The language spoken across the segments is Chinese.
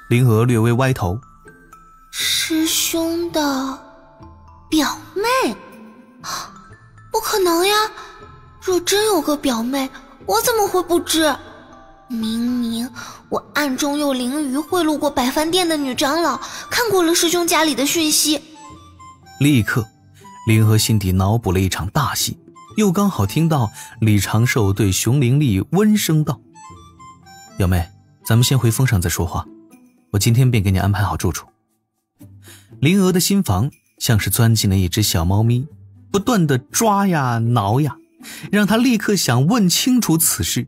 灵娥略微歪头。师兄的表妹？不可能呀，若真有个表妹，我怎么会不知？明明我暗中用灵鱼贿赂过百饭店的女长老，看过了师兄家里的讯息。立刻灵娥心底脑补了一场大戏，又刚好听到李长寿对熊灵丽温声道：表妹，咱们先回峰上再说话，我今天便给你安排好住处。灵娥的心房像是钻进了一只小猫咪，不断地抓呀挠呀，让她立刻想问清楚此事，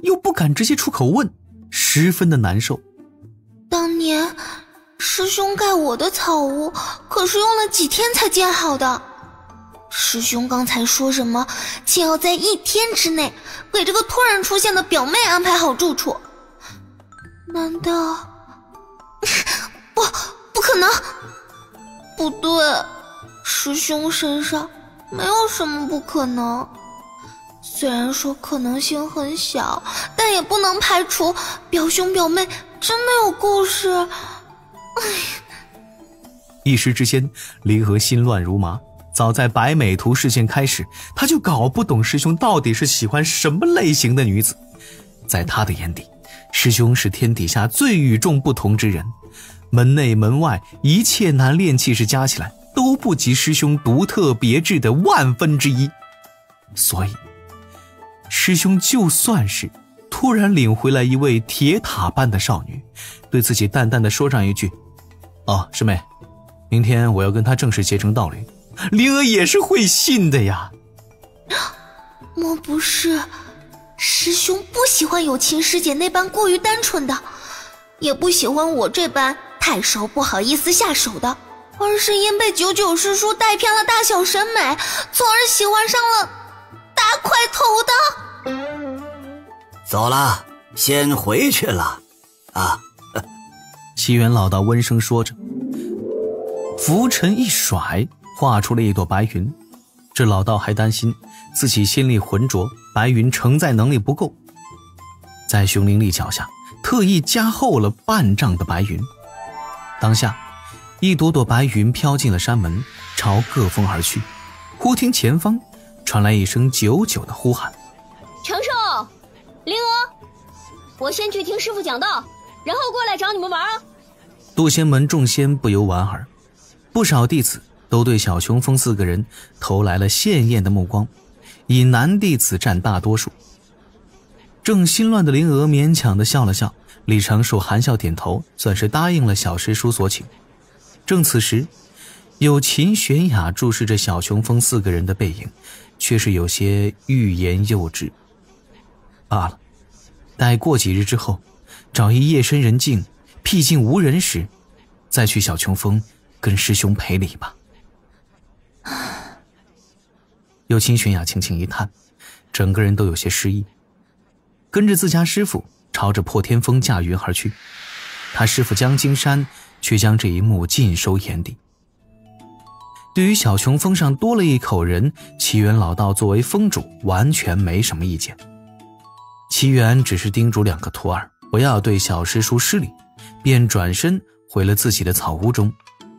又不敢直接出口问，十分的难受。当年师兄盖我的草屋可是用了几天才建好的，师兄刚才说什么且要在1天之内给这个突然出现的表妹安排好住处，难道不可能？不对，师兄身上没有什么不可能，虽然说可能性很小，但也不能排除表兄表妹真的有故事。一时之间灵娥心乱如麻，早在白美图事件开始，她就搞不懂师兄到底是喜欢什么类型的女子。在她的眼底，师兄是天底下最与众不同之人，门内门外一切男恋气势加起来都不及师兄独特别致的1/1000。所以师兄就算是突然领回来一位铁塔般的少女，对自己淡淡的说上一句：师妹，明天我要跟她正式结成道侣，灵娥也是会信的呀。莫不是师兄不喜欢有琴师姐那般过于单纯的，也不喜欢我这般太熟不好意思下手的，而是因被99师叔带偏了大小审美，从而喜欢上了大块头的。走了，先回去了啊。齐元老道温声说着，拂尘一甩，画出了一朵白云。这老道还担心自己心力浑浊，白云承载能力不够，在熊灵丽脚下特意加厚了半丈的白云。当下一朵朵白云飘进了山门，朝各峰而去。忽听前方传来一声久久的呼喊：长寿，灵娥，我先去听师父讲道，然后过来找你们玩啊。渡仙门众仙不由莞尔，不少弟子都对小琼峰4个人投来了羡艳的目光，以男弟子占大多数。正心乱的灵娥勉强地笑了笑，李长寿含笑点头，算是答应了小师叔所请。正此时，有秦玄雅注视着小琼峰4个人的背影，却是有些欲言又止。罢了，待过几日之后，找一夜深人静僻静无人时，再去小琼峰跟师兄赔礼吧。有秦玄雅轻轻一叹，整个人都有些失意，跟着自家师父朝着破天峰驾云而去。他师父江金山却将这一幕尽收眼底。对于小琼峰上多了一口人，齐元老道作为峰主完全没什么意见。齐元只是叮嘱2个徒儿不要对小师叔失礼，便转身回了自己的草屋中，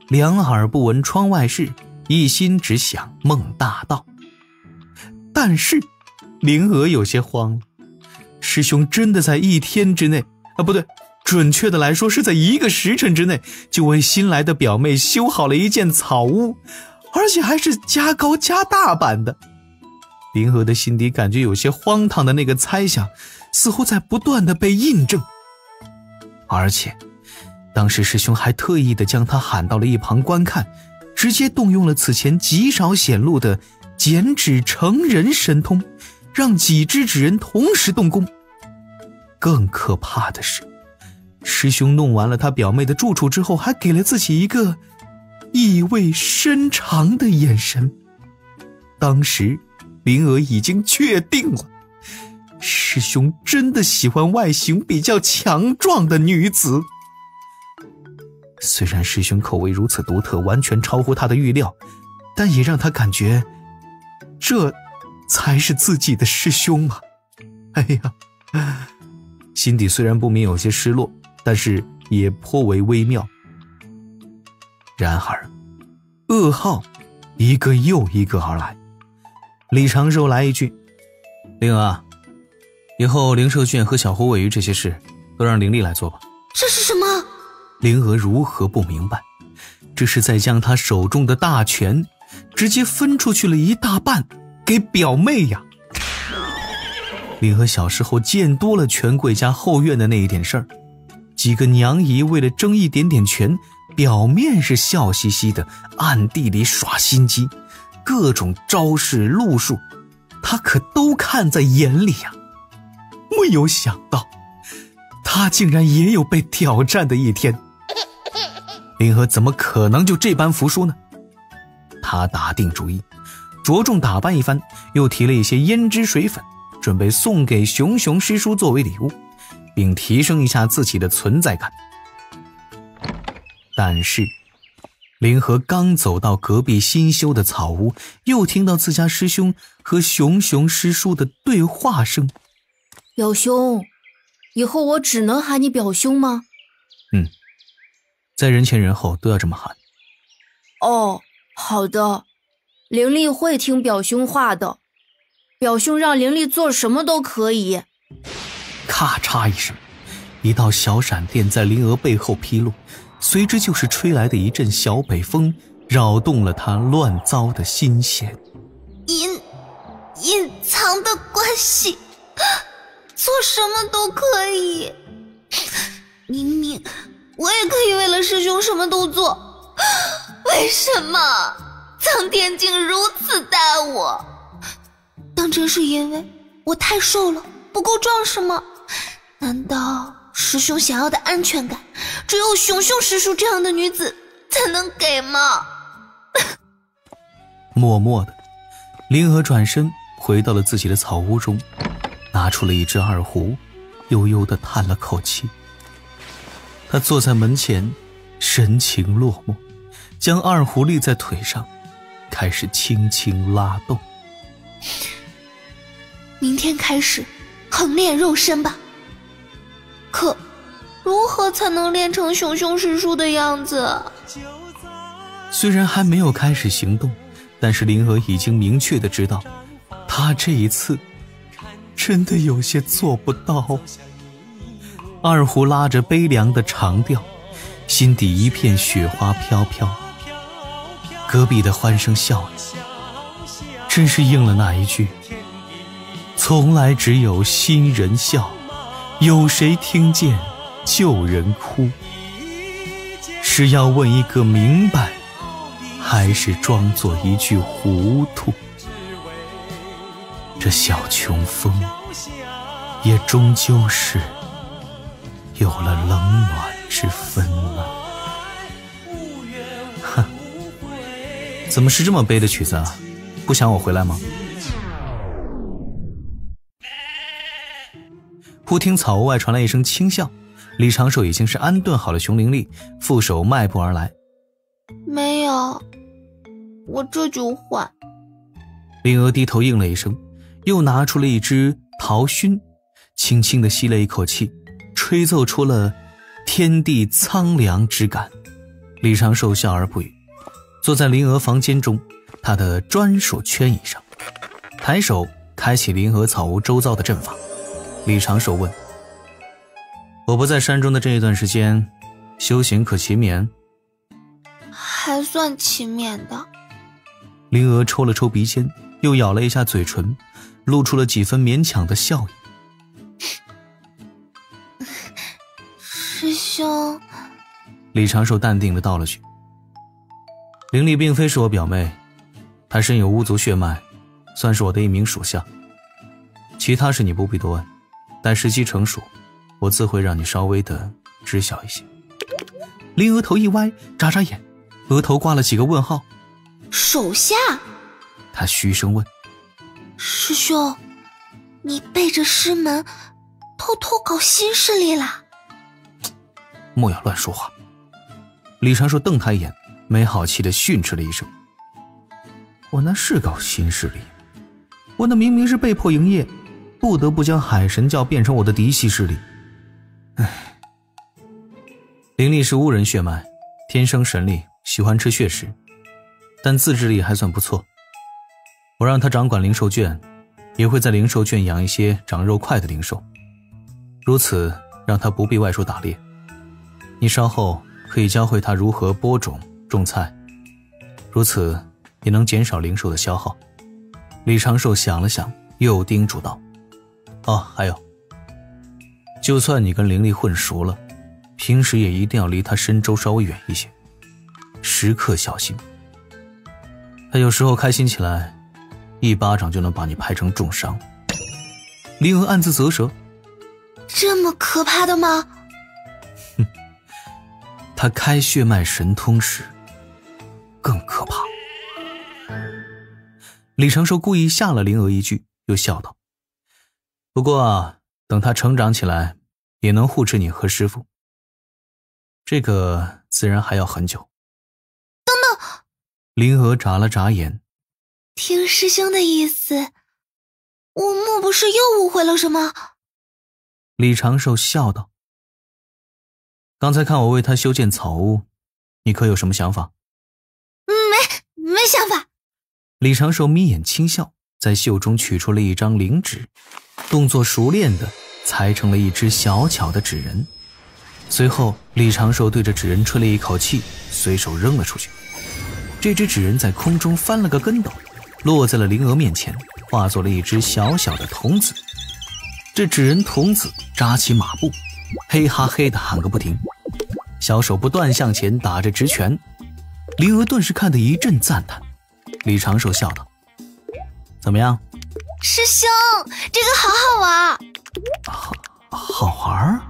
两耳不闻窗外事，一心只想孟大道。但是灵娥有些慌了，师兄真的在1天之内不对，准确的来说是在1个时辰之内，就为新来的表妹修好了一间草屋，而且还是加高加大版的。灵娥的心底感觉有些荒唐的那个猜想，似乎在不断的被印证。而且当时师兄还特意的将他喊到了一旁观看，直接动用了此前极少显露的剪纸成人神通，让几只纸人同时动工。更可怕的是，师兄弄完了他表妹的住处之后，还给了自己一个意味深长的眼神。当时灵娥已经确定了，师兄真的喜欢外形比较强壮的女子。虽然师兄口味如此独特，完全超乎他的预料，但也让他感觉这才是自己的师兄啊。哎呀，心底虽然不免有些失落，但是也颇为微妙。然而噩耗一个又一个而来。李长寿来一句：灵儿，以后灵寿卷和小狐尾鱼这些事都让灵力来做吧。这是什么？灵儿如何不明白，这是在将他手中的大权直接分出去了一大半给表妹呀。灵儿小时候见多了权贵家后院的那一点事儿，几个娘姨为了争一点点权，表面是笑嘻嘻的，暗地里耍心机，各种招式路数他可都看在眼里呀。没有想到他竟然也有被挑战的一天。灵儿怎么可能就这般服输呢？他打定主意，着重打扮一番，又提了一些胭脂水粉，准备送给熊熊师叔作为礼物，并提升一下自己的存在感。但是灵儿刚走到隔壁新修的草屋，又听到自家师兄和熊熊师叔的对话声。表兄，以后我只能喊你表兄吗？在人前人后都要这么喊。哦，好的，灵力会听表兄话的，表兄让灵力做什么都可以。咔嚓一声，一道小闪电在灵儿背后披露，随之就是吹来的一阵小北风，扰动了他乱糟的心弦。隐藏的关系，做什么都可以。明明我也可以为了师兄什么都做，为什么苍天竟如此待我？当真是因为我太瘦了，不够壮是吗？难道师兄想要的安全感，只有熊熊师叔这样的女子才能给吗？默默的，灵儿转身回到了自己的草屋中，拿出了一只二胡，悠悠地叹了口气。他坐在门前，神情落寞，将二胡立在腿上，开始轻轻拉动。明天开始横练肉身吧。可如何才能练成熊熊师叔的样子？虽然还没有开始行动，但是灵儿已经明确地知道，他这一次真的有些做不到。二胡拉着悲凉的长调，心底一片雪花飘飘。隔壁的欢声笑语，真是应了那一句：从来只有新人笑，有谁听见旧人哭？是要问一个明白，还是装作一句糊涂？这小穷风也终究是有了冷暖之分了。哼，怎么是这么悲的曲子啊？不想我回来吗？忽听草屋外传来一声轻笑，李长寿已经是安顿好了熊灵力，负手迈步而来。没有，我这就换。灵儿低头应了一声，又拿出了一支桃熏，轻轻地吸了一口气，吹奏出了天地苍凉之感。李长寿笑而不语，坐在灵儿房间中他的专属圈椅上，抬手开启灵儿草屋周遭的阵法。李长寿问：我不在山中的这一段时间，修行可勤勉？还算勤勉的。灵儿抽了抽鼻尖，又咬了一下嘴唇，露出了几分勉强的笑意。师兄，李长寿淡定地道了句：灵力并非是我表妹，她身有巫族血脉，算是我的一名属下，其他事你不必多问，待时机成熟，我自会让你稍微的知晓一些。灵额头一歪，眨眨眼，额头挂了几个问号。手下？他虚声问：师兄，你背着师门偷偷搞新势力啦？莫要乱说话。李长寿瞪他一眼，没好气地训斥了一声：我那是搞新势力，我那明明是被迫营业，不得不将海神教变成我的嫡系势力。唉，灵力是巫人血脉，天生神力，喜欢吃血食，但自制力还算不错。我让他掌管灵兽圈，也会在灵兽圈养一些长肉快的灵兽，如此让他不必外出打猎。你稍后可以教会他如何播种种菜，如此也能减少灵兽的消耗。李长寿想了想，又叮嘱道：还有，就算你跟灵力混熟了，平时也一定要离他身周稍微远一些，时刻小心。他有时候开心起来，一巴掌就能把你拍成重伤。灵娥暗自啧舌，这么可怕的吗？他开血脉神通时更可怕。李长寿故意吓了灵娥一句，又笑道：不过等他成长起来，也能护持你和师父，这个自然还要很久。等等，灵娥眨了眨眼，听师兄的意思，我莫不是又误会了什么？李长寿笑道：刚才看我为他修建草屋，你可有什么想法？没想法。李长寿眯眼轻笑，在袖中取出了一张灵纸，动作熟练地裁成了一只小巧的纸人。随后李长寿对着纸人吹了一口气，随手扔了出去。这只纸人在空中翻了个跟斗，落在了灵娥面前，化作了一只小小的童子。这纸人童子扎起马步，嘿哈嘿地喊个不停，小手不断向前打着直拳。灵娥顿时看得一阵赞叹。李长寿笑道：怎么样？师兄，这个好好玩。好玩？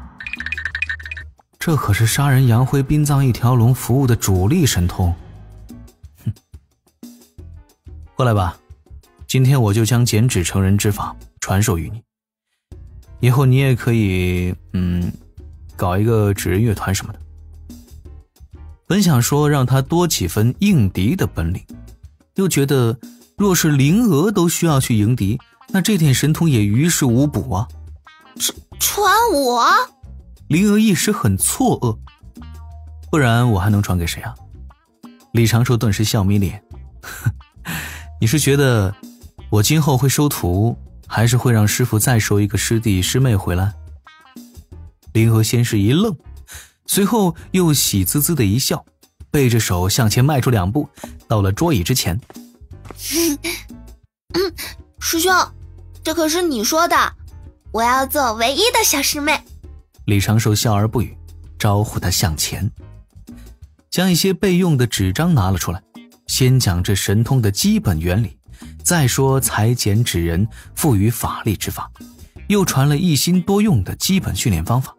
这可是杀人扬灰殡葬一条龙服务的主力神通。过来吧，今天我就将剪纸成人之法传授于你，以后你也可以搞一个纸人乐团什么的。本想说让他多几分应敌的本领，又觉得若是灵娥都需要去迎敌，那这点神通也于事无补啊。传我？灵娥一时很错愕，不然我还能传给谁啊？李长寿顿时笑眯脸，你是觉得我今后会收徒，还是会让师父再收一个师弟师妹回来？灵娥先是一愣，随后又喜滋滋的一笑，背着手向前迈出2步，到了桌椅之前。师兄，这可是你说的，我要做唯一的小师妹。李长寿笑而不语，招呼他向前，将一些备用的纸张拿了出来，先讲这神通的基本原理，再说裁剪纸人赋予法力之法，又传了一心多用的基本训练方法。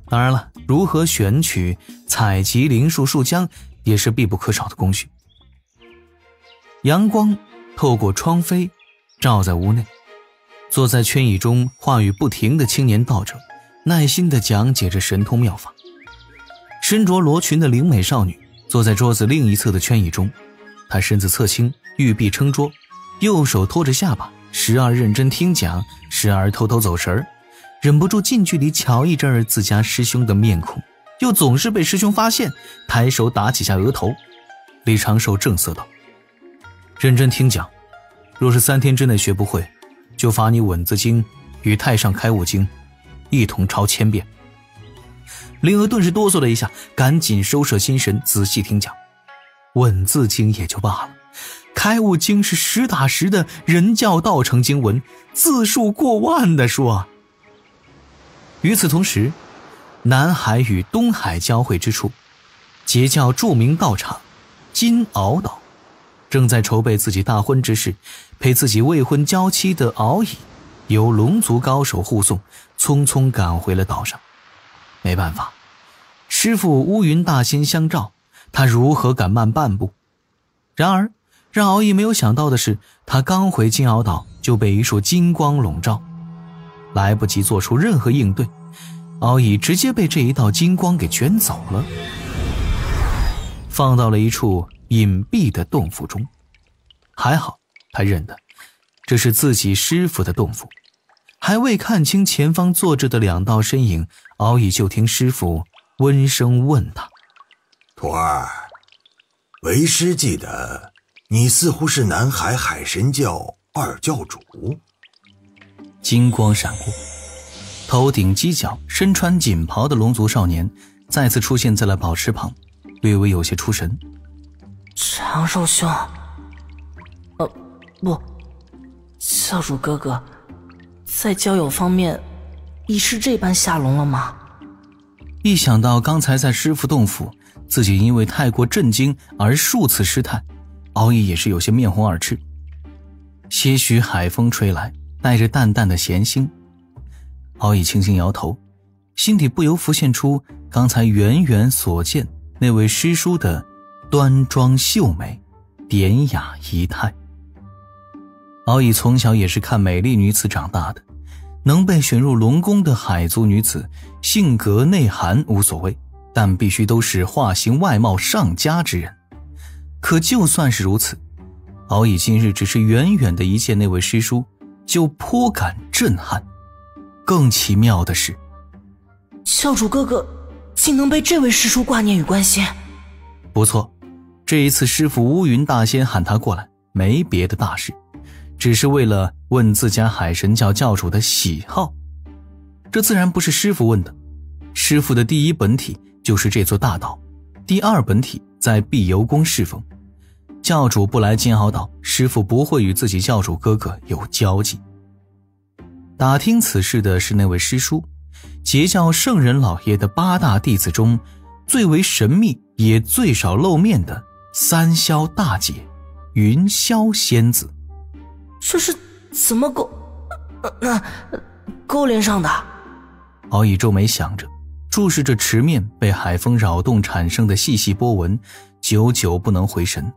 当然了，如何选取采集灵树树浆也是必不可少的工序。阳光透过窗扉照在屋内，坐在圈椅中话语不停的青年道者耐心地讲解着神通妙法。身着罗裙的灵美少女坐在桌子另一侧的圈椅中，她身子侧倾，玉臂撑桌，右手托着下巴，时而认真听讲，时而偷偷走神，忍不住近距离瞧一阵自家师兄的面孔，又总是被师兄发现，抬手打几下额头。李长寿正色道：认真听讲，若是3天之内学不会，就罚你稳字经与太上开悟经一同抄1000遍。灵娥顿时哆嗦了一下，赶紧收摄心神，仔细听讲。稳字经也就罢了，开悟经是实打实的人教道成经文，字数过万的说。与此同时，南海与东海交汇之处，截教著名道场金鳌岛正在筹备自己大婚之事，陪自己未婚娇妻的鳌乙由龙族高手护送，匆匆赶回了岛上。没办法，师父乌云大仙相照，他如何敢慢半步？然而让鳌乙没有想到的是，他刚回金鳌岛就被一束金光笼罩，来不及做出任何应对，鳌乙直接被这一道金光给卷走了，放到了一处隐蔽的洞府中。还好他认得这是自己师父的洞府，还未看清前方坐着的2道身影，鳌乙就听师父温声问他：徒儿，为师记得你似乎是南海海神教二教主。金光闪过，头顶犄角身穿锦袍的龙族少年再次出现在了宝池旁，略微有些出神。长寿兄，不，教主哥哥，在交友方面已是这般下龙了吗？一想到刚才在师父洞府自己因为太过震惊而数次失态，敖乙也是有些面红耳赤。些许海风吹来，带着淡淡的咸腥。敖乙轻轻摇头，心底不由浮现出刚才远远所见那位师叔的端庄秀美、典雅仪态。敖乙从小也是看美丽女子长大的，能被选入龙宫的海族女子，性格内涵无所谓，但必须都是化形外貌上佳之人。可就算是如此，敖乙今日只是远远的一见那位师叔，就颇感震撼。更奇妙的是，教主哥哥竟能被这位师叔挂念与关心。不错，这一次师父乌云大仙喊他过来，没别的大事，只是为了问自家海神教教主的喜好。这自然不是师父问的，师父的第一本体就是这座大岛，第二本体在碧游宫侍奉。教主不来金鳌岛，师父不会与自己教主哥哥有交集。打听此事的是那位师叔，截教圣人老爷的8大弟子中最为神秘也最少露面的三霄大姐云霄仙子。这是怎么勾连上的？敖乙皱眉想着，注视着池面被海风扰动产生的细细波纹，久久不能回神。